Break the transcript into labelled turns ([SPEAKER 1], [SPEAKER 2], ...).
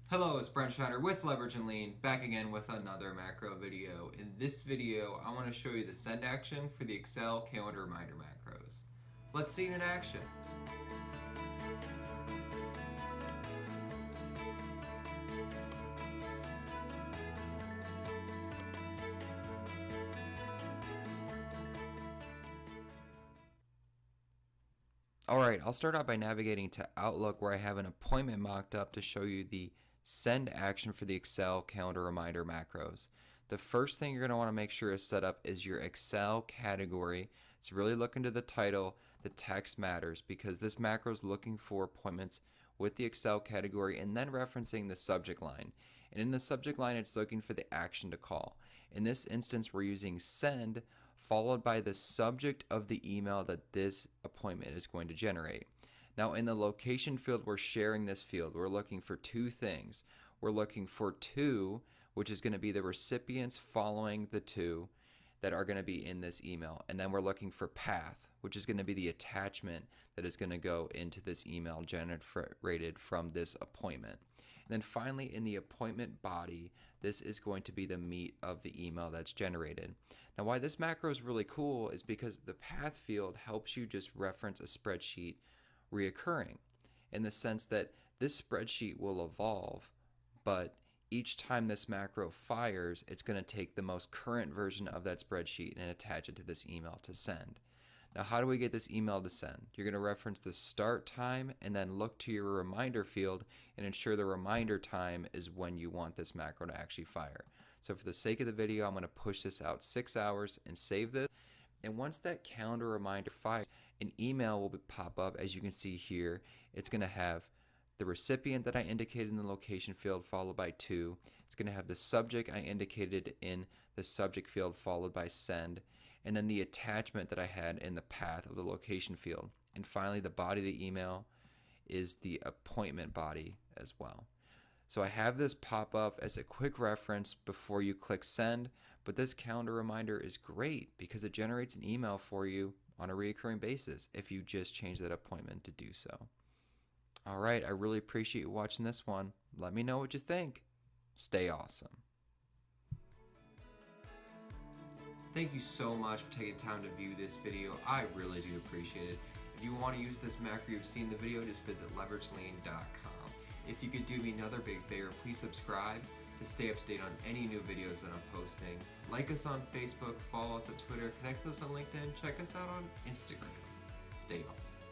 [SPEAKER 1] Hello, it's Brent Schneider with Leverage and Lean, back again with another macro video. In this video, I want to show you the send action for the Excel calendar reminder macros. Let's see it in action. Alright, I'll start out by navigating to Outlook where I have an appointment mocked up to show you the send action for the Excel calendar reminder macros. The first thing you're going to want to make sure is set up is your Excel category. It's really looking to the title, the text matters, because this macro is looking for appointments with the Excel category and then referencing the subject line. And in the subject line, it's looking for the action to call. In this instance, we're using send followed by the subject of the email that this appointment is going to generate. Now in the location field, we're sharing this field. We're looking for two things. We're looking for to, which is going to be the recipients following the to that are going to be in this email. And then we're looking for path, which is going to be the attachment that is going to go into this email generated from this appointment. And then finally, in the appointment body, this is going to be the meat of the email that's generated. Now, why this macro is really cool is because the path field helps you just reference a spreadsheet reoccurring in the sense that this spreadsheet will evolve, but each time this macro fires, it's going to take the most current version of that spreadsheet and attach it to this email to send. Now, how do we get this email to send? You're going to reference the start time and then look to your reminder field and ensure the reminder time is when you want this macro to actually fire. So for the sake of the video, I'm going to push this out 6 hours and save this. And once that calendar reminder fires, an email will pop up. As you can see here, it's going to have the recipient that I indicated in the location field followed by to. It's going to have the subject I indicated in the subject field followed by send, and then the attachment that I had in the path of the location field. And finally, the body of the email is the appointment body as well. So I have this pop up as a quick reference before you click send, but this calendar reminder is great because it generates an email for you on a recurring basis if you just change that appointment to do so. All right, I really appreciate you watching this one. Let me know what you think. Stay awesome. Thank you so much for taking time to view this video. I really do appreciate it. If you want to use this macro you've seen in the video, just visit leveragelean.com. If you could do me another big favor, please subscribe to stay up to date on any new videos that I'm posting. Like us on Facebook, follow us on Twitter, connect with us on LinkedIn, check us out on Instagram. Stay awesome.